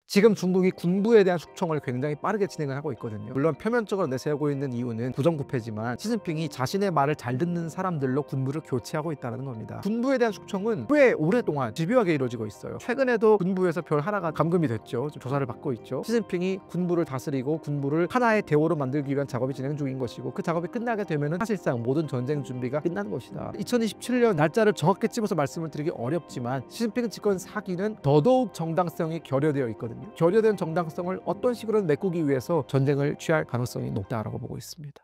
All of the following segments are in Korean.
지금 중국이 군부에 대한 숙청을 굉장히 빠르게 진행을 하고 있거든요. 물론 표면적으로 내세우고 있는 이유는 부정부패지만 시진핑이 자신의 말을 잘 듣는 사람들로 군부를 교체하고 있다는 겁니다. 군부에 대한 숙청은 꽤 오랫동안 집요하게 이루어지고 있어요. 최근에도 군부에서 별 하나가 감금이 됐죠. 좀 조사를 받고 있죠. 시진핑이 군부를 다스리고 군부를 하나의 대오로 만들기 위한 작업이 진행 중인 것이고, 그 작업이 끝나게 되면 사실상 모든 전쟁 준비가 끝난 것이다. 2027년 날짜를 정확히 집어서 말씀을 드리기 어렵지만 시진핑 집권 4기는 더더욱 정당성이 결여되어 있거든요. 결여된 정당성을 어떤 식으로든 메꾸기 위해서 전쟁을 취할 가능성이 높다라고 보고 있습니다.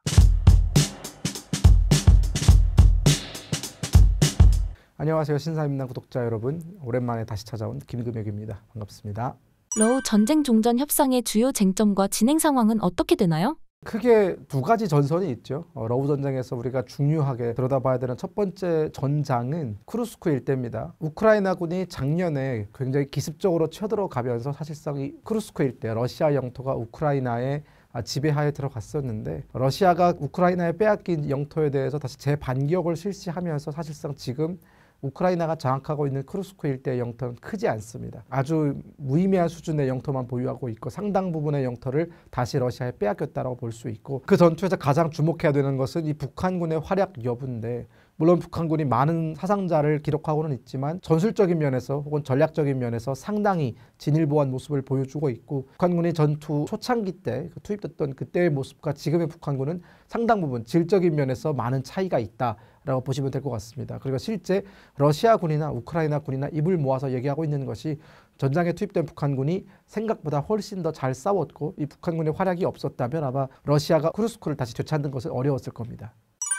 안녕하세요, 신사임당 구독자 여러분, 오랜만에 다시 찾아온 김금혁입니다. 반갑습니다. 러우 전쟁 종전 협상의 주요 쟁점과 진행 상황은 어떻게 되나요? 크게 두 가지 전선이 있죠. 러우 전쟁에서 우리가 중요하게 들여다봐야 되는 첫 번째 전장은 쿠르스크 일대입니다. 우크라이나군이 작년에 굉장히 기습적으로 쳐들어가면서 사실상 이 쿠르스크 일대, 러시아 영토가 우크라이나의 지배하에 들어갔었는데, 러시아가 우크라이나에 빼앗긴 영토에 대해서 다시 재반격을 실시하면서 사실상 지금 우크라이나가 장악하고 있는 쿠르스크 일대의 영토는 크지 않습니다. 아주 무의미한 수준의 영토만 보유하고 있고, 상당 부분의 영토를 다시 러시아에 빼앗겼다고 볼 수 있고, 그 전투에서 가장 주목해야 되는 것은 이 북한군의 활약 여부인데, 물론 북한군이 많은 사상자를 기록하고는 있지만 전술적인 면에서 혹은 전략적인 면에서 상당히 진일보한 모습을 보여주고 있고, 북한군이 전투 초창기 때 투입됐던 그때의 모습과 지금의 북한군은 상당 부분 질적인 면에서 많은 차이가 있다라고 보시면 될 것 같습니다. 그리고 실제 러시아군이나 우크라이나군이나 입을 모아서 얘기하고 있는 것이, 전장에 투입된 북한군이 생각보다 훨씬 더 잘 싸웠고, 이 북한군의 활약이 없었다면 아마 러시아가 쿠르스크를 다시 되찾는 것은 어려웠을 겁니다.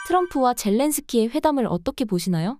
트럼프와 젤렌스키의 회담을 어떻게 보시나요?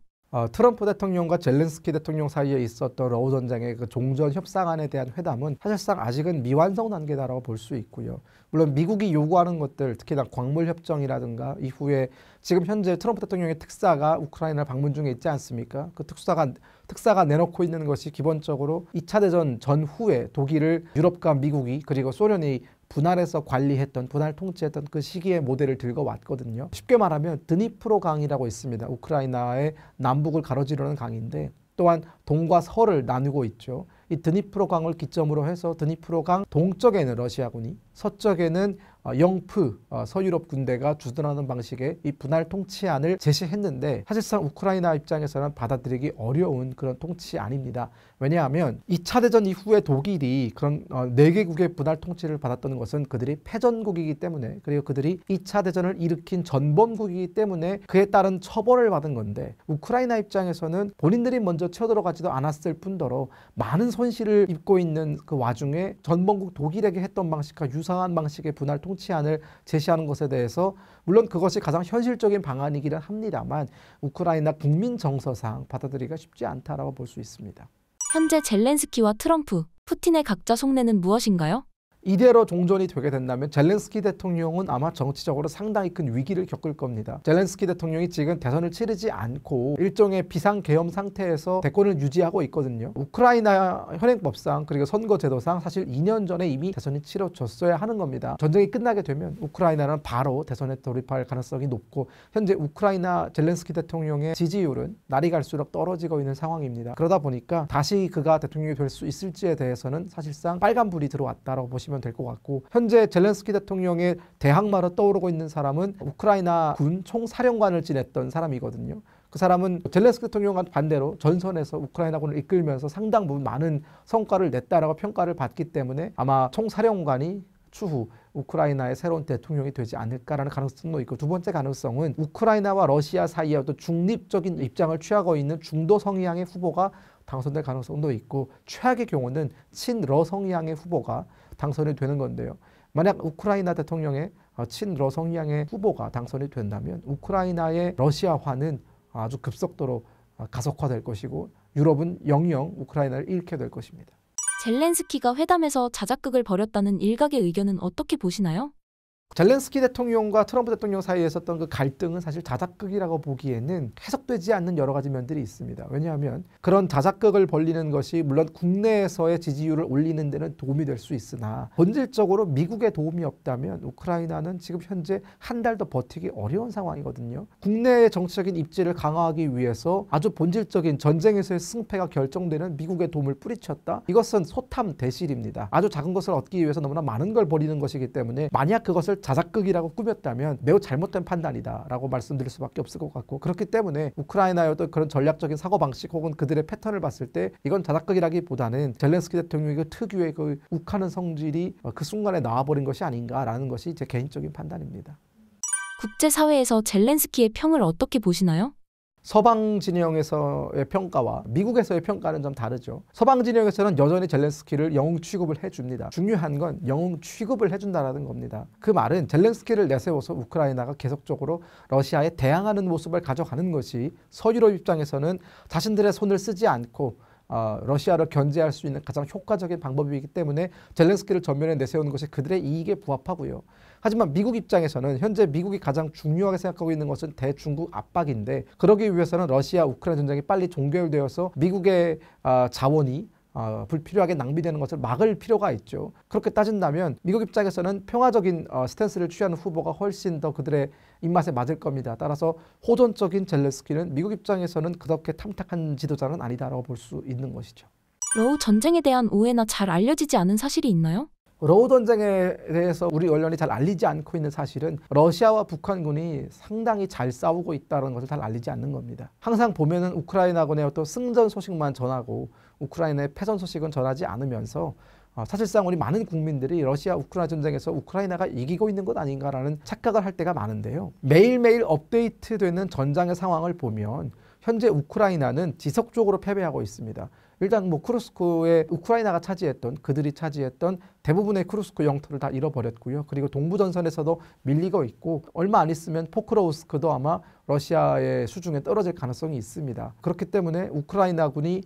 트럼프 대통령과 젤렌스키 대통령 사이에 있었던 러우 전쟁의 그 종전 협상안에 대한 회담은 사실상 아직은 미완성 단계다라고 볼 수 있고요. 물론 미국이 요구하는 것들, 특히나 광물 협정이라든가 이후에 지금 현재 트럼프 대통령의 특사가 우크라이나 방문 중에 있지 않습니까? 그 특사가 내놓고 있는 것이 기본적으로 2차 대전 전후에 독일을 유럽과 미국이 그리고 소련이 분할해서 관리했던, 분할 통치했던 그 시기의 모델을 들고 왔거든요. 쉽게 말하면 드니프로 강이라고 있습니다. 우크라이나의 남북을 가로지르는 강인데, 또한 동과 서를 나누고 있죠. 이 드니프로 강을 기점으로 해서 드니프로 강 동쪽에는 러시아군이, 서쪽에는 영프 서유럽 군대가 주둔하는 방식의 이 분할 통치안을 제시했는데, 사실상 우크라이나 입장에서는 받아들이기 어려운 그런 통치안입니다. 왜냐하면 2차 대전 이후에 독일이 그런 4개국의 분할 통치를 받았던 것은 그들이 패전국이기 때문에, 그리고 그들이 2차 대전을 일으킨 전범국이기 때문에 그에 따른 처벌을 받은 건데, 우크라이나 입장에서는 본인들이 먼저 쳐들어가지도 않았을 뿐더러 많은 손실을 입고 있는 그 와중에 전범국 독일에게 했던 방식과 유사한 방식의 분할 통치안을 제시하는 것에 대해서, 물론 그것이 가장 현실적인 방안이기는 합니다만 우크라이나 국민 정서상 받아들이기가 쉽지 않다라고 볼 수 있습니다. 현재 젤렌스키와 트럼프, 푸틴의 각자 속내는 무엇인가요? 이대로 종전이 되게 된다면 젤렌스키 대통령은 아마 정치적으로 상당히 큰 위기를 겪을 겁니다. 젤렌스키 대통령이 지금 대선을 치르지 않고 일종의 비상계엄 상태에서 대권을 유지하고 있거든요. 우크라이나 현행법상 그리고 선거제도상 사실 2년 전에 이미 대선이 치러졌어야 하는 겁니다. 전쟁이 끝나게 되면 우크라이나는 바로 대선에 돌입할 가능성이 높고, 현재 우크라이나 젤렌스키 대통령의 지지율은 날이 갈수록 떨어지고 있는 상황입니다. 그러다 보니까 다시 그가 대통령이 될 수 있을지에 대해서는 사실상 빨간불이 들어왔다고 보시면 될 것 같고, 현재 젤렌스키 대통령의 대항마로 떠오르고 있는 사람은 우크라이나 군 총사령관을 지냈던 사람이거든요. 그 사람은 젤렌스키 대통령과 반대로 전선에서 우크라이나군을 이끌면서 상당 부분 많은 성과를 냈다라고 평가를 받기 때문에 아마 총사령관이 추후 우크라이나의 새로운 대통령이 되지 않을까라는 가능성도 있고, 두 번째 가능성은 우크라이나와 러시아 사이에 어떤 중립적인 입장을 취하고 있는 중도 성향의 후보가 당선될 가능성도 있고, 최악의 경우는 친러 성향의 후보가 당선이 되는 건데요. 만약 우크라이나 대통령의 친러 성향의 후보가 당선이 된다면 우크라이나의 러시아화는 아주 급속도로 가속화될 것이고, 유럽은 영영 우크라이나를 잃게 될 것입니다. 젤렌스키가 회담에서 자작극을 벌였다는 일각의 의견은 어떻게 보시나요? 젤렌스키 대통령과 트럼프 대통령 사이에 있었던 그 갈등은 사실 자작극이라고 보기에는 해석되지 않는 여러 가지 면들이 있습니다. 왜냐하면 그런 자작극을 벌리는 것이 물론 국내에서의 지지율을 올리는 데는 도움이 될 수 있으나 본질적으로 미국의 도움이 없다면 우크라이나는 지금 현재 한 달 더 버티기 어려운 상황이거든요. 국내의 정치적인 입지를 강화하기 위해서 아주 본질적인 전쟁에서의 승패가 결정되는 미국의 도움을 뿌리쳤다. 이것은 소탐 대실입니다. 아주 작은 것을 얻기 위해서 너무나 많은 걸 벌이는 것이기 때문에 만약 그것을 자작극이라고 꾸몄다면 매우 잘못된 판단이다라고 말씀드릴 수밖에 없을 것 같고, 그렇기 때문에 우크라이나의 어떤 그런 전략적인 사고방식 혹은 그들의 패턴을 봤을 때 이건 자작극이라기보다는 젤렌스키 대통령의 그 특유의 그 욱하는 성질이 그 순간에 나와버린 것이 아닌가라는 것이 제 개인적인 판단입니다. 국제사회에서 젤렌스키의 평을 어떻게 보시나요? 서방 진영에서의 평가와 미국에서의 평가는 좀 다르죠. 서방 진영에서는 여전히 젤렌스키를 영웅 취급을 해줍니다. 중요한 건 영웅 취급을 해준다는 겁니다. 그 말은 젤렌스키를 내세워서 우크라이나가 계속적으로 러시아에 대항하는 모습을 가져가는 것이 서유럽 입장에서는 자신들의 손을 쓰지 않고 러시아를 견제할 수 있는 가장 효과적인 방법이기 때문에 젤렌스키를 전면에 내세우는 것이 그들의 이익에 부합하고요. 하지만 미국 입장에서는 현재 미국이 가장 중요하게 생각하고 있는 것은 대중국 압박인데, 그러기 위해서는 러시아 우크라이나 전쟁이 빨리 종결되어서 미국의 자원이 불필요하게 낭비되는 것을 막을 필요가 있죠. 그렇게 따진다면 미국 입장에서는 평화적인 스탠스를 취하는 후보가 훨씬 더 그들의 입맛에 맞을 겁니다. 따라서 호전적인 젤렌스키는 미국 입장에서는 그렇게 탐탁한 지도자는 아니다라고 볼 수 있는 것이죠. 러우 전쟁에 대한 오해나 잘 알려지지 않은 사실이 있나요? 러우 전쟁에 대해서 우리 언론이 잘 알리지 않고 있는 사실은 러시아와 북한군이 상당히 잘 싸우고 있다는 것을 잘 알리지 않는 겁니다. 항상 보면은 우크라이나군의 어떤 승전 소식만 전하고 우크라이나의 패전 소식은 전하지 않으면서 사실상 우리 많은 국민들이 러시아 우크라이나 전쟁에서 우크라이나가 이기고 있는 것 아닌가라는 착각을 할 때가 많은데요. 매일매일 업데이트되는 전장의 상황을 보면 현재 우크라이나는 지속적으로 패배하고 있습니다. 일단 뭐 쿠르스크에 우크라이나가 차지했던, 그들이 차지했던 대부분의 쿠르스크 영토를 다 잃어버렸고요. 그리고 동부전선에서도 밀리고 있고, 얼마 안 있으면 포크로우스크도 아마 러시아의 수중에 떨어질 가능성이 있습니다. 그렇기 때문에 우크라이나군이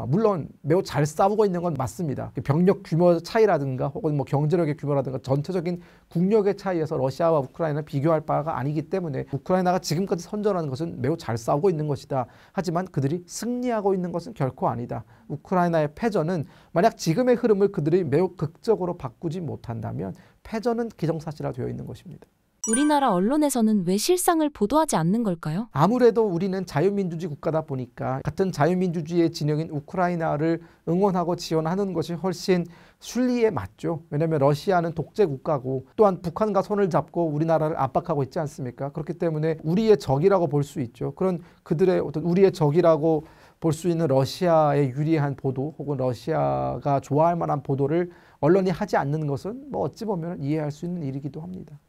물론 매우 잘 싸우고 있는 건 맞습니다. 병력 규모 차이라든가 혹은 뭐 경제력의 규모라든가 전체적인 국력의 차이에서 러시아와 우크라이나는 비교할 바가 아니기 때문에 우크라이나가 지금까지 선전하는 것은 매우 잘 싸우고 있는 것이다. 하지만 그들이 승리하고 있는 것은 결코 아니다. 우크라이나의 패전은 만약 지금의 흐름을 그들이 매우 극적으로 바꾸지 못한다면 패전은 기정사실화 되어 있는 것입니다. 우리나라 언론에서는 왜 실상을 보도하지 않는 걸까요? 아무래도 우리는 자유민주주의 국가다 보니까 같은 자유민주주의의 진영인 우크라이나를 응원하고 지원하는 것이 훨씬 순리에 맞죠. 왜냐하면 러시아는 독재 국가고 또한 북한과 손을 잡고 우리나라를 압박하고 있지 않습니까? 그렇기 때문에 우리의 적이라고 볼 수 있죠. 그런 그들의 어떤 우리의 적이라고 볼 수 있는 러시아에 유리한 보도 혹은 러시아가 좋아할 만한 보도를 언론이 하지 않는 것은 뭐 어찌 보면 이해할 수 있는 일이기도 합니다.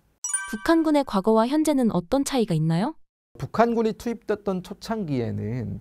북한군의 과거와 현재는 어떤 차이가 있나요? 북한군이 투입됐던 초창기에는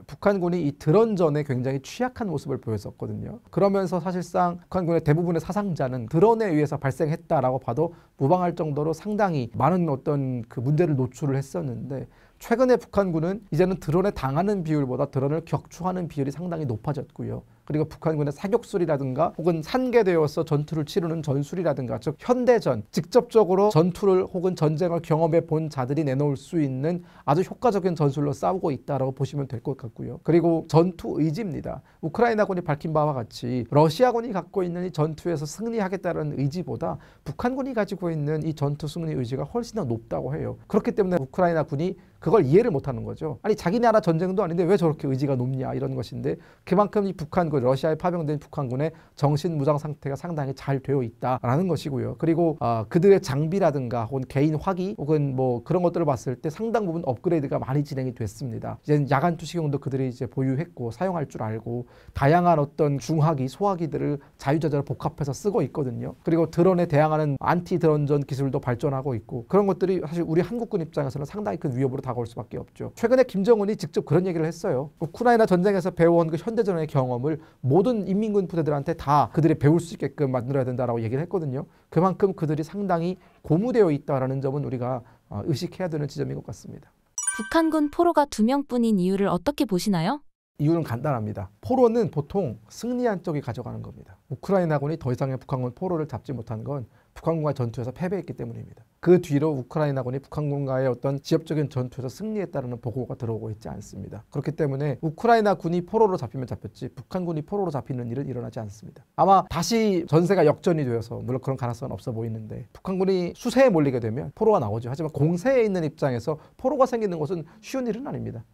북한군이 이 드론전에 굉장히 취약한 모습을 보였었거든요. 그러면서 사실상 북한군의 대부분의 사상자는 드론에 의해서 발생했다라고 봐도 무방할 정도로 상당히 많은 어떤 그 문제를 노출을 했었는데, 최근에 북한군은 이제는 드론에 당하는 비율보다 드론을 격추하는 비율이 상당히 높아졌고요. 그리고 북한군의 사격술이라든가 혹은 산계되어서 전투를 치르는 전술이라든가, 즉 현대전, 직접적으로 전투를 혹은 전쟁을 경험해 본 자들이 내놓을 수 있는 아주 효과적인 전술로 싸우고 있다라고 보시면 될 것 같고요. 그리고 전투 의지입니다. 우크라이나군이 밝힌 바와 같이 러시아군이 갖고 있는 이 전투에서 승리하겠다는 의지보다 북한군이 가지고 있는 이 전투 승리 의지가 훨씬 더 높다고 해요. 그렇기 때문에 우크라이나군이 그걸 이해를 못하는 거죠. 아니 자기 나라 전쟁도 아닌데 왜 저렇게 의지가 높냐 이런 것인데, 그만큼 이 북한군, 러시아에 파병된 북한군의 정신 무장 상태가 상당히 잘 되어 있다라는 것이고요. 그리고 그들의 장비라든가 혹은 개인 화기 혹은 뭐 그런 것들을 봤을 때 상당 부분 업그레이드가 많이 진행이 됐습니다. 이제 야간 투시경도 그들이 이제 보유했고 사용할 줄 알고 다양한 어떤 중화기, 소화기들을 자유자재로 복합해서 쓰고 있거든요. 그리고 드론에 대항하는 안티 드론전 기술도 발전하고 있고, 그런 것들이 사실 우리 한국군 입장에서는 상당히 큰 위협으로 다가올 수밖에 없죠. 최근에 김정은이 직접 그런 얘기를 했어요. 우크라이나 전쟁에서 배워온 그 현대전의 경험을 모든 인민군 부대들한테 다 그들이 배울 수 있게끔 만들어야 된다라고 얘기를 했거든요. 그만큼 그들이 상당히 고무되어 있다라는 점은 우리가 의식해야 되는 지점인 것 같습니다. 북한군 포로가 2명뿐인 이유를 어떻게 보시나요? 이유는 간단합니다. 포로는 보통 승리한 쪽이 가져가는 겁니다. 우크라이나군이 더 이상의 북한군 포로를 잡지 못한 건 북한군과의 전투에서 패배했기 때문입니다. 그 뒤로 우크라이나군이 북한군과의 어떤 지역적인 전투에서 승리했다는 보고가 들어오고 있지 않습니다. 그렇기 때문에 우크라이나군이 포로로 잡히면 잡혔지 북한군이 포로로 잡히는 일은 일어나지 않습니다. 아마 다시 전세가 역전이 되어서, 물론 그런 가능성은 없어 보이는데, 북한군이 수세에 몰리게 되면 포로가 나오죠. 하지만 공세에 있는 입장에서 포로가 생기는 것은 쉬운 일은 아닙니다.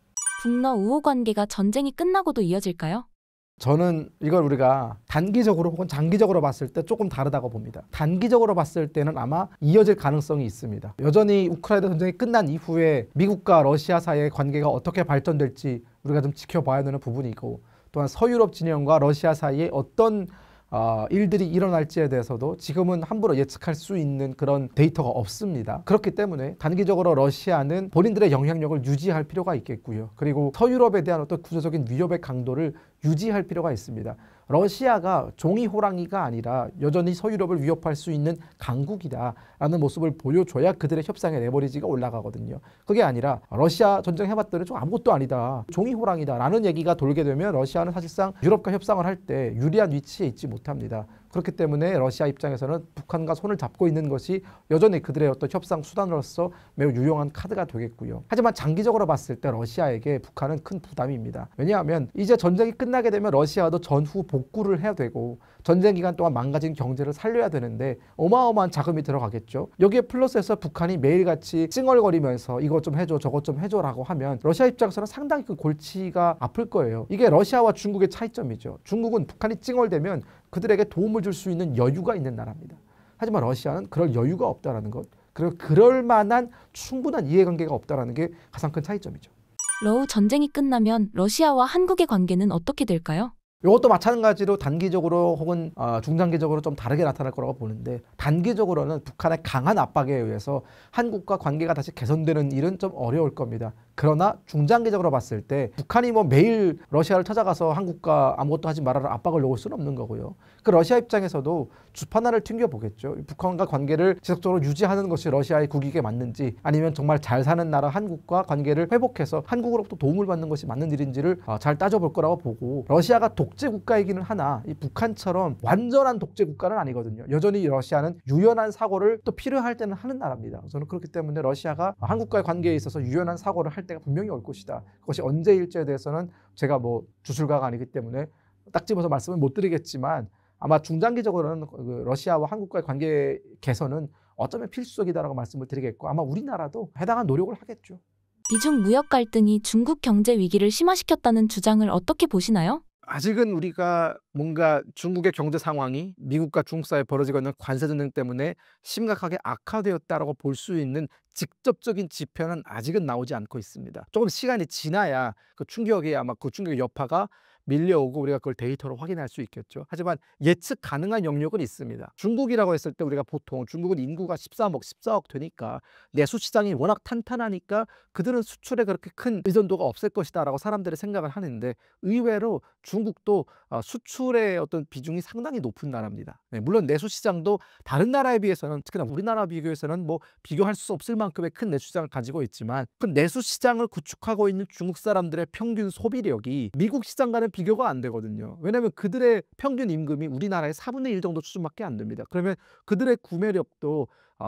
북러 우호 관계가 전쟁이 끝나고도 이어질까요? 저는 이걸 우리가 단기적으로 혹은 장기적으로 봤을 때 조금 다르다고 봅니다. 단기적으로 봤을 때는 아마 이어질 가능성이 있습니다. 여전히 우크라이나 전쟁이 끝난 이후에 미국과 러시아 사이의 관계가 어떻게 발전될지 우리가 좀 지켜봐야 되는 부분이고, 또한 서유럽 진영과 러시아 사이에 어떤 일들이 일어날지에 대해서도 지금은 함부로 예측할 수 있는 그런 데이터가 없습니다. 그렇기 때문에 단기적으로 러시아는 본인들의 영향력을 유지할 필요가 있겠고요. 그리고 서유럽에 대한 어떤 구조적인 위협의 강도를 유지할 필요가 있습니다. 러시아가 종이 호랑이가 아니라 여전히 서유럽을 위협할 수 있는 강국이다라는 모습을 보여줘야 그들의 협상의 레버리지가 올라가거든요. 그게 아니라 러시아 전쟁 해봤더니 좀 아무것도 아니다, 종이 호랑이다라는 얘기가 돌게 되면 러시아는 사실상 유럽과 협상을 할 때 유리한 위치에 있지 못합니다. 그렇기 때문에 러시아 입장에서는 북한과 손을 잡고 있는 것이 여전히 그들의 어떤 협상 수단으로서 매우 유용한 카드가 되겠고요. 하지만 장기적으로 봤을 때 러시아에게 북한은 큰 부담입니다. 왜냐하면 이제 전쟁이 끝나게 되면 러시아도 전후 복구를 해야 되고 전쟁 기간 동안 망가진 경제를 살려야 되는데 어마어마한 자금이 들어가겠죠. 여기에 플러스해서 북한이 매일같이 찡얼거리면서 이것 좀 해줘 저것 좀 해줘라고 하면 러시아 입장에서는 상당히 그 골치가 아플 거예요. 이게 러시아와 중국의 차이점이죠. 중국은 북한이 찡얼대면 그들에게 도움을 줄 수 있는 여유가 있는 나라입니다. 하지만 러시아는 그럴 여유가 없다라는 것, 그리고 그럴 만한 충분한 이해관계가 없다라는 게 가장 큰 차이점이죠. 러우 전쟁이 끝나면 러시아와 한국의 관계는 어떻게 될까요? 이것도 마찬가지로 단기적으로 혹은 중장기적으로 좀 다르게 나타날 거라고 보는데, 단기적으로는 북한의 강한 압박에 의해서 한국과 관계가 다시 개선되는 일은 좀 어려울 겁니다. 그러나 중장기적으로 봤을 때 북한이 뭐 매일 러시아를 찾아가서 한국과 아무것도 하지 말아라 압박을 놓을 수는 없는 거고요. 그 러시아 입장에서도 주판화를 튕겨보겠죠. 북한과 관계를 지속적으로 유지하는 것이 러시아의 국익에 맞는지, 아니면 정말 잘 사는 나라 한국과 관계를 회복해서 한국으로부터 도움을 받는 것이 맞는 일인지를 잘 따져볼 거라고 보고, 러시아가 독재 국가이기는 하나 이 북한처럼 완전한 독재 국가는 아니거든요. 여전히 러시아는 유연한 사고를 또 필요할 때는 하는 나라입니다. 저는 그렇기 때문에 러시아가 한국과의 관계에 있어서 유연한 사고를 할 때가 분명히 올 것이다. 그것이 언제일지에 대해서는 제가 뭐 주술가가 아니기 때문에 딱 집어서 말씀을 못 드리겠지만, 아마 중장기적으로는 러시아와 한국과의 관계 개선은 어쩌면 필수적이다라고 말씀을 드리겠고, 아마 우리나라도 해당한 노력을 하겠죠. 미중 무역 갈등이 중국 경제 위기를 심화시켰다는 주장을 어떻게 보시나요? 아직은 우리가 뭔가 중국의 경제 상황이 미국과 중국 사이에 벌어지고 있는 관세 전쟁 때문에 심각하게 악화되었다라고 볼 수 있는 직접적인 지표는 아직은 나오지 않고 있습니다. 조금 시간이 지나야 그 충격이, 아마 그 충격의 여파가 밀려오고 우리가 그걸 데이터로 확인할 수 있겠죠. 하지만 예측 가능한 영역은 있습니다. 중국이라고 했을 때 우리가 보통 중국은 인구가 14억 되니까 내수 시장이 워낙 탄탄하니까 그들은 수출에 그렇게 큰 의존도가 없을 것이다 라고 사람들이 생각을 하는데, 의외로 중국도 수출의 어떤 비중이 상당히 높은 나라입니다. 네, 물론 내수 시장도 다른 나라에 비해서는, 특히나 우리나라 비교해서는 뭐 비교할 수 없을 만큼의 큰 내수 시장을 가지고 있지만, 그 내수 시장을 구축하고 있는 중국 사람들의 평균 소비력이 미국 시장과는 비교가 안 되거든요. 왜냐하면 그들의 평균 임금이 우리나라의 4분의 1 정도 수준밖에 안 됩니다. 그러면 그들의 구매력도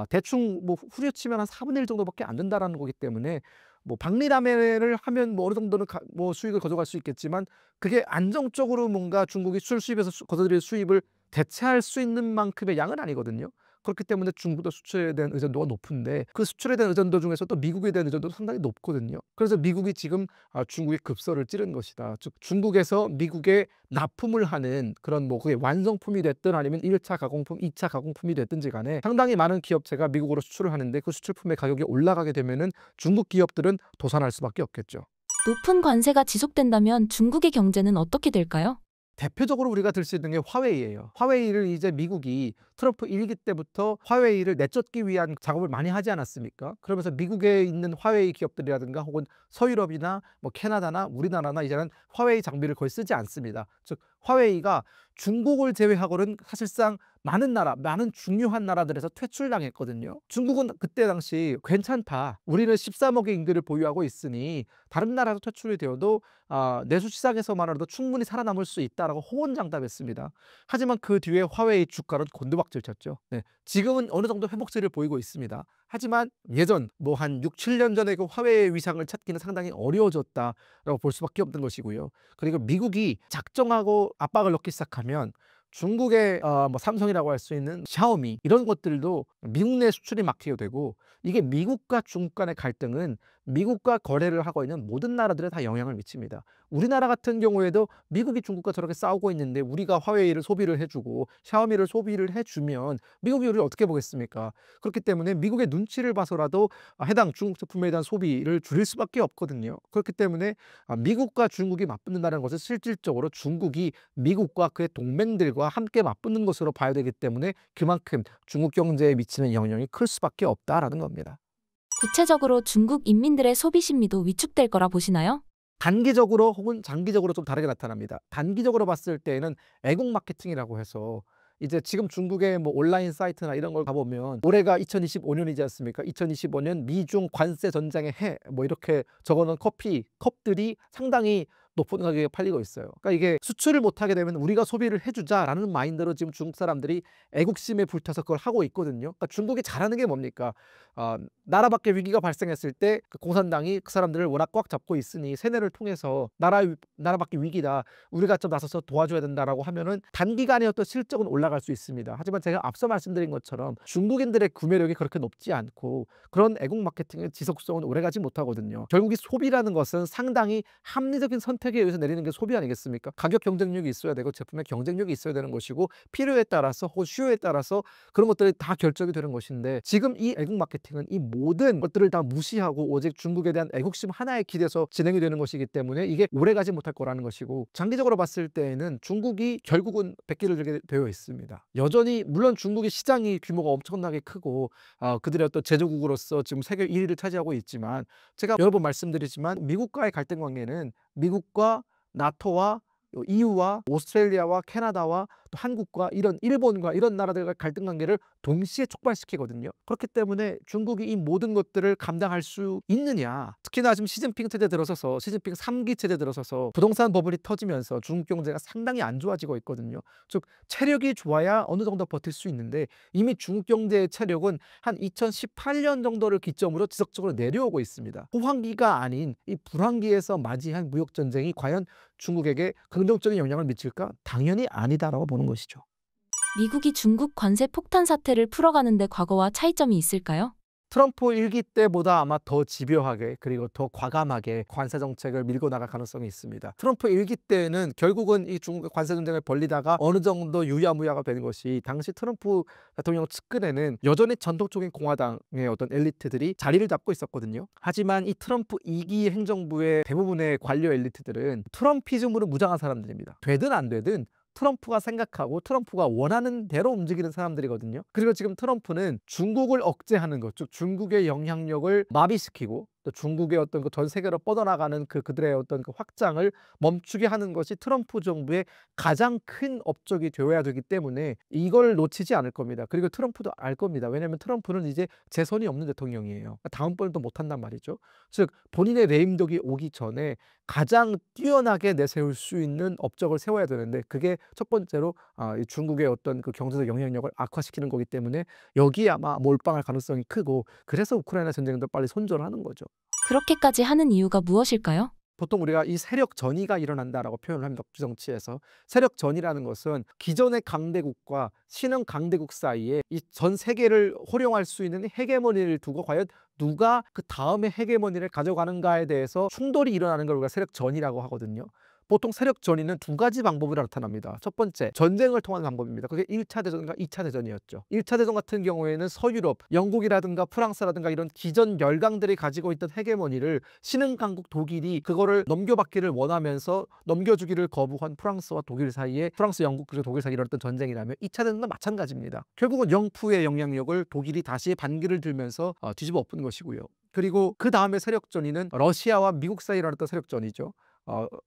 대충 뭐 후려치면 한 4분의 1 정도밖에 안 된다라는 거기 때문에, 뭐 박리담회를 하면 뭐 어느 정도는 뭐 수익을 가져갈 수 있겠지만, 그게 안정적으로 뭔가 중국이 술 수입에서 거둬들일 수입을 대체할 수 있는 만큼의 양은 아니거든요. 그렇기 때문에 중국도 수출에 대한 의존도가 높은데, 그 수출에 대한 의존도 중에서 또 미국에 대한 의존도도 상당히 높거든요. 그래서 미국이 지금 중국의 급소를 찌른 것이다. 즉 중국에서 미국에 납품을 하는 그런 뭐 그게 완성품이 됐든 아니면 1차 가공품, 2차 가공품이 됐든지 간에 상당히 많은 기업체가 미국으로 수출을 하는데, 그 수출품의 가격이 올라가게 되면은 중국 기업들은 도산할 수밖에 없겠죠. 높은 관세가 지속된다면 중국의 경제는 어떻게 될까요? 대표적으로 우리가 들 수 있는 게 화웨이예요. 화웨이를 이제 미국이 트럼프 1기 때부터 화웨이를 내쫓기 위한 작업을 많이 하지 않았습니까? 그러면서 미국에 있는 화웨이 기업들이라든가 혹은 서유럽이나 뭐 캐나다나 우리나라나 이제는 화웨이 장비를 거의 쓰지 않습니다. 즉 화웨이가 중국을 제외하고는 사실상 많은 나라, 많은 중요한 나라들에서 퇴출당했거든요. 중국은 그때 당시 괜찮다. 우리는 13억의 인구를 보유하고 있으니 다른 나라도 퇴출이 되어도 내수 시장에서만으로도 충분히 살아남을 수 있다라고 호언장담했습니다. 하지만 그 뒤에 화웨이 주가는 곤두박질 쳤죠. 네, 지금은 어느 정도 회복세를 보이고 있습니다. 하지만 예전 뭐 한 6, 7년 전에 그 화웨이의 위상을 찾기는 상당히 어려워졌다라고 볼 수밖에 없는 것이고요. 그리고 미국이 작정하고 압박을 넣기 시작하면 중국의 뭐 삼성이라고 할 수 있는 샤오미 이런 것들도 미국 내 수출이 막히게 되고, 이게 미국과 중국 간의 갈등은 미국과 거래를 하고 있는 모든 나라들에 다 영향을 미칩니다. 우리나라 같은 경우에도 미국이 중국과 저렇게 싸우고 있는데 우리가 화웨이를 소비를 해주고 샤오미를 소비를 해주면 미국이 우리를 어떻게 보겠습니까? 그렇기 때문에 미국의 눈치를 봐서라도 해당 중국 제품에 대한 소비를 줄일 수밖에 없거든요. 그렇기 때문에 미국과 중국이 맞붙는다는 것은 실질적으로 중국이 미국과 그의 동맹들과 함께 맞붙는 것으로 봐야 되기 때문에 그만큼 중국 경제에 미치는 영향이 클 수밖에 없다라는 겁니다. 구체적으로 중국 인민들의 소비 심리도 위축될 거라 보시나요? 단기적으로 혹은 장기적으로 좀 다르게 나타납니다. 단기적으로 봤을 때에는 애국 마케팅이라고 해서 이제 지금 중국의 뭐 온라인 사이트나 이런 걸 가보면 올해가 2025년이지 않습니까? 2025년 미중 관세 전쟁의 해 뭐 이렇게 적어놓은 커피 컵들이 상당히 높은 가격에 팔리고 있어요. 그러니까 이게 수출을 못하게 되면 우리가 소비를 해주자라는 마인드로 지금 중국 사람들이 애국심에 불타서 그걸 하고 있거든요. 그러니까 중국이 잘하는 게 뭡니까? 나라 밖에 위기가 발생했을 때 그 공산당이 그 사람들을 워낙 꽉 잡고 있으니 세뇌를 통해서 나라 밖에 위기다, 우리가 좀 나서서 도와줘야 된다라고 하면은 단기간에 어떤 실적은 올라갈 수 있습니다. 하지만 제가 앞서 말씀드린 것처럼 중국인들의 구매력이 그렇게 높지 않고 그런 애국 마케팅의 지속성은 오래가지 못하거든요. 결국 이 소비라는 것은 상당히 합리적인 선택에 의해서 내리는 게 소비 아니겠습니까? 가격 경쟁력이 있어야 되고 제품의 경쟁력이 있어야 되는 것이고, 필요에 따라서 혹은需要에 따라서 그런 것들이 다 결정이 되는 것인데, 지금 이 애국 마케팅은 이 모든 것들을 다 무시하고 오직 중국에 대한 애국심 하나에 기대서 진행이 되는 것이기 때문에 이게 오래가지 못할 거라는 것이고, 장기적으로 봤을 때에는 중국이 결국은 백기를 들게 되어 있습니다. 여전히 물론 중국의 시장이 규모가 엄청나게 크고 그들의 어떤 제조국으로서 지금 세계 1위를 차지하고 있지만, 제가 여러 번 말씀드리지만 미국과의 갈등 관계는 미국과 나토와 EU와 오스트레일리아와 캐나다와 또 한국과 이런 일본과 이런 나라들과 갈등 관계를 동시에 촉발시키거든요. 그렇기 때문에 중국이 이 모든 것들을 감당할 수 있느냐, 특히나 지금 시진핑 체제 들어서서 시진핑 3기 체제 들어서서 부동산 버블이 터지면서 중국 경제가 상당히 안 좋아지고 있거든요. 즉 체력이 좋아야 어느 정도 버틸 수 있는데 이미 중국 경제의 체력은 한 2018년 정도를 기점으로 지속적으로 내려오고 있습니다. 호황기가 아닌 이 불황기에서 맞이한 무역 전쟁이 과연 중국에게 긍정적인 영향을 미칠까? 당연히 아니다라고 보는 것이죠. 미국이 중국 관세 폭탄 사태를 풀어가는데 과거와 차이점이 있을까요? 트럼프 1기 때보다 아마 더 집요하게 그리고 더 과감하게 관세 정책을 밀고 나갈 가능성이 있습니다. 트럼프 1기 때는 결국은 이 중국의 관세 전쟁을 벌리다가 어느 정도 유야무야가 되는 것이, 당시 트럼프 대통령 측근에는 여전히 전통적인 공화당의 어떤 엘리트들이 자리를 잡고 있었거든요. 하지만 이 트럼프 2기 행정부의 대부분의 관료 엘리트들은 트럼피즘으로 무장한 사람들입니다. 되든 안 되든 트럼프가 생각하고 트럼프가 원하는 대로 움직이는 사람들이거든요. 그리고 지금 트럼프는 중국을 억제하는 것, 즉 중국의 영향력을 마비시키고 또 중국의 어떤 그 전 세계로 뻗어나가는 그들의 어떤 그 확장을 멈추게 하는 것이 트럼프 정부의 가장 큰 업적이 되어야 되기 때문에 이걸 놓치지 않을 겁니다. 그리고 트럼프도 알 겁니다. 왜냐하면 트럼프는 이제 재선이 없는 대통령이에요. 다음번에도 못한단 말이죠. 즉 본인의 레임덕이 오기 전에 가장 뛰어나게 내세울 수 있는 업적을 세워야 되는데, 그게 첫 번째로 이 중국의 어떤 그 경제적 영향력을 악화시키는 거기 때문에 여기에 아마 몰빵할 가능성이 크고, 그래서 우크라이나 전쟁도 빨리 손절하는 거죠. 그렇게까지 하는 이유가 무엇일까요? 보통 우리가 이 세력 전이가 일어난다라고 표현을 합니다. 국제정치에서. 세력 전이라는 것은 기존의 강대국과 신흥 강대국 사이에 이 전 세계를 호령할 수 있는 헤게모니를 두고 과연 누가 그 다음에 헤게모니를 가져가는가에 대해서 충돌이 일어나는 걸 우리가 세력 전이라고 하거든요. 보통 세력 전이는 두 가지 방법으로 나타납니다. 첫 번째, 전쟁을 통한 방법입니다. 그게 1차 대전과 2차 대전이었죠. 1차 대전 같은 경우에는 서유럽, 영국이라든가 프랑스라든가 이런 기존 열강들이 가지고 있던 헤게모니를 신흥 강국 독일이 그거를 넘겨받기를 원하면서 넘겨주기를 거부한 프랑스와 독일 사이에, 프랑스, 영국 그리고 독일 사이에 일어났던 전쟁이라면 2차 대전도 마찬가지입니다. 결국은 영푸의 영향력을 독일이 다시 반기를 들면서 뒤집어 엎은 것이고요. 그리고 그 다음에 세력 전이는 러시아와 미국 사이에 일어났던 세력 전이죠.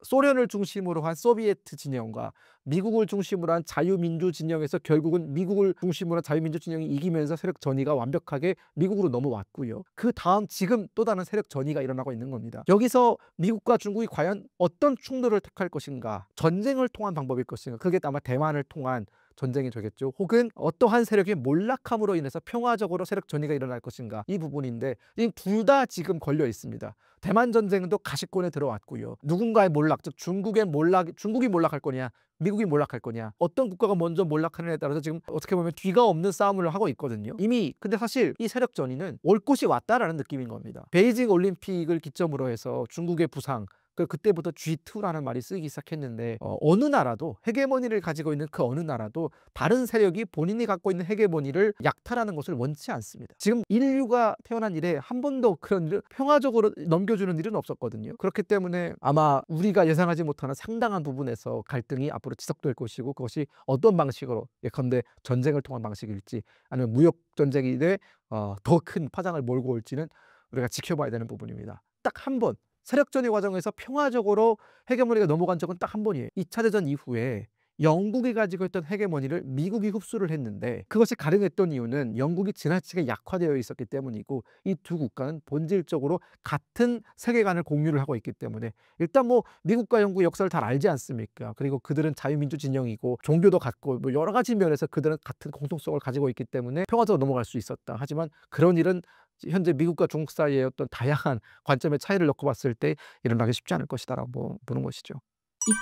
소련을 중심으로 한 소비에트 진영과 미국을 중심으로 한 자유민주 진영에서 결국은 미국을 중심으로 한 자유민주 진영이 이기면서 세력 전이가 완벽하게 미국으로 넘어왔고요. 그 다음 지금 또 다른 세력 전이가 일어나고 있는 겁니다. 여기서 미국과 중국이 과연 어떤 충돌을 택할 것인가, 전쟁을 통한 방법일 것인가, 그게 아마 대만을 통한 전쟁이 되겠죠. 혹은 어떠한 세력의 몰락함으로 인해서 평화적으로 세력 전이가 일어날 것인가, 이 부분인데 이 둘 다 지금 걸려 있습니다. 대만 전쟁도 가시권에 들어왔고요. 누군가의 몰락, 즉 중국이 몰락할 거냐, 미국이 몰락할 거냐, 어떤 국가가 먼저 몰락하느냐에 따라서 지금 어떻게 보면 뒤가 없는 싸움을 하고 있거든요. 이미 근데 사실 이 세력 전이는 올 곳이 왔다라는 느낌인 겁니다. 베이징 올림픽을 기점으로 해서 중국의 부상, 그때부터 G2라는 말이 쓰기 시작했는데 어느 나라도 헤게모니를 가지고 있는 그 어느 나라도 다른 세력이 본인이 갖고 있는 헤게모니를 약탈하는 것을 원치 않습니다. 지금 인류가 태어난 이래 한 번도 그런 일을 평화적으로 넘겨주는 일은 없었거든요. 그렇기 때문에 아마 우리가 예상하지 못하는 상당한 부분에서 갈등이 앞으로 지속될 것이고, 그것이 어떤 방식으로, 예컨대 전쟁을 통한 방식일지 아니면 무역 전쟁이 더 큰 파장을 몰고 올지는 우리가 지켜봐야 되는 부분입니다. 딱 한 번 세력전의 과정에서 평화적으로 헤게모니가 넘어간 적은 딱 한 번이에요. 2차 대전 이후에 영국이 가지고 있던 헤게모니를 미국이 흡수를 했는데, 그것이 가능했던 이유는 영국이 지나치게 약화되어 있었기 때문이고, 이 두 국가는 본질적으로 같은 세계관을 공유를 하고 있기 때문에, 일단 뭐 미국과 영국의 역사를 잘 알지 않습니까? 그리고 그들은 자유민주 진영이고 종교도 같고 뭐 여러 가지 면에서 그들은 같은 공통성을 가지고 있기 때문에 평화적으로 넘어갈 수 있었다. 하지만 그런 일은 현재 미국과 중국 사이의 어떤 다양한 관점의 차이를 놓고 봤을 때 일어나기 쉽지 않을 것이다라고 보는 것이죠.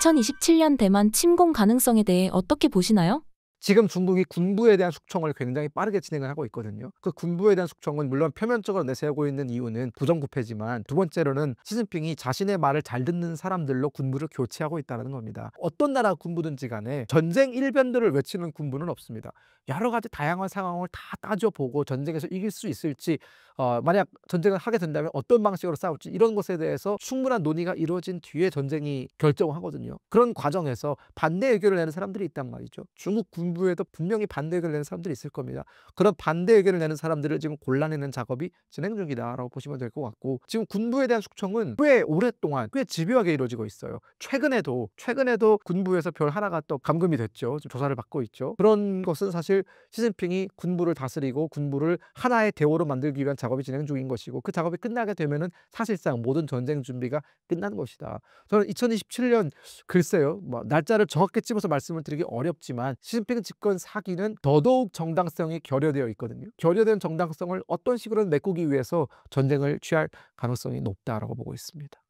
2027년 대만 침공 가능성에 대해 어떻게 보시나요? 지금 중국이 군부에 대한 숙청을 굉장히 빠르게 진행을 하고 있거든요. 그 군부에 대한 숙청은 물론 표면적으로 내세우고 있는 이유는 부정부패지만, 두 번째로는 시진핑이 자신의 말을 잘 듣는 사람들로 군부를 교체하고 있다는 겁니다. 어떤 나라 군부든지 간에 전쟁 일변도를 외치는 군부는 없습니다. 여러 가지 다양한 상황을 다 따져보고 전쟁에서 이길 수 있을지, 만약 전쟁을 하게 된다면 어떤 방식으로 싸울지, 이런 것에 대해서 충분한 논의가 이루어진 뒤에 전쟁이 결정하거든요. 그런 과정에서 반대 의견을 내는 사람들이 있단 말이죠. 중국 군부에도 분명히 반대 의견을 내는 사람들이 있을 겁니다. 그런 반대 의견을 내는 사람들을 지금 골라내는 작업이 진행 중이다라고 보시면 될 것 같고, 지금 군부에 대한 숙청은 꽤 오랫동안 꽤 집요하게 이루어지고 있어요. 최근에도 군부에서 별 하나가 또 감금이 됐죠. 지금 조사를 받고 있죠. 그런 것은 사실 시진핑이 군부를 다스리고 군부를 하나의 대오로 만들기 위한 작업이 진행 중인 것이고, 그 작업이 끝나게 되면은 사실상 모든 전쟁 준비가 끝난 것이다. 저는 2027년, 글쎄요, 뭐 날짜를 정확히 집어서 말씀을 드리기 어렵지만 시진핑 집권 4기는 더더욱 정당성이 결여되어 있거든요. 결여된 정당성을 어떤 식으로든 메꾸기 위해서 전쟁을 취할 가능성이 높다라고 보고 있습니다.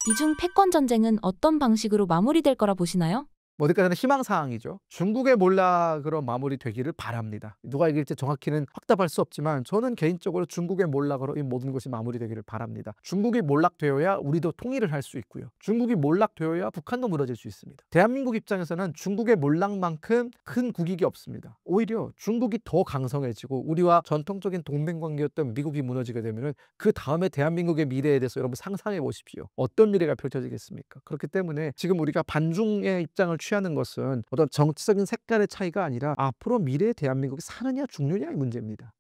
미중 패권 전쟁은 어떤 방식으로 마무리될 거라 보시나요? 어디까지나 희망사항이죠. 중국의 몰락으로 마무리되기를 바랍니다. 누가 이길지 정확히는 확답할 수 없지만 저는 개인적으로 중국의 몰락으로 이 모든 것이 마무리되기를 바랍니다. 중국이 몰락되어야 우리도 통일을 할 수 있고요. 중국이 몰락되어야 북한도 무너질 수 있습니다. 대한민국 입장에서는 중국의 몰락만큼 큰 국익이 없습니다. 오히려 중국이 더 강성해지고 우리와 전통적인 동맹관계였던 미국이 무너지게 되면 그 다음에 대한민국의 미래에 대해서 여러분 상상해 보십시오. 어떤 미래가 펼쳐지겠습니까? 그렇기 때문에 지금 우리가 반중의 입장을 취하는 것은 어떤 정치적인 색깔의 차이가 아니라 앞으로 미래의 대한민국이 사느냐 죽느냐의 문제입니다.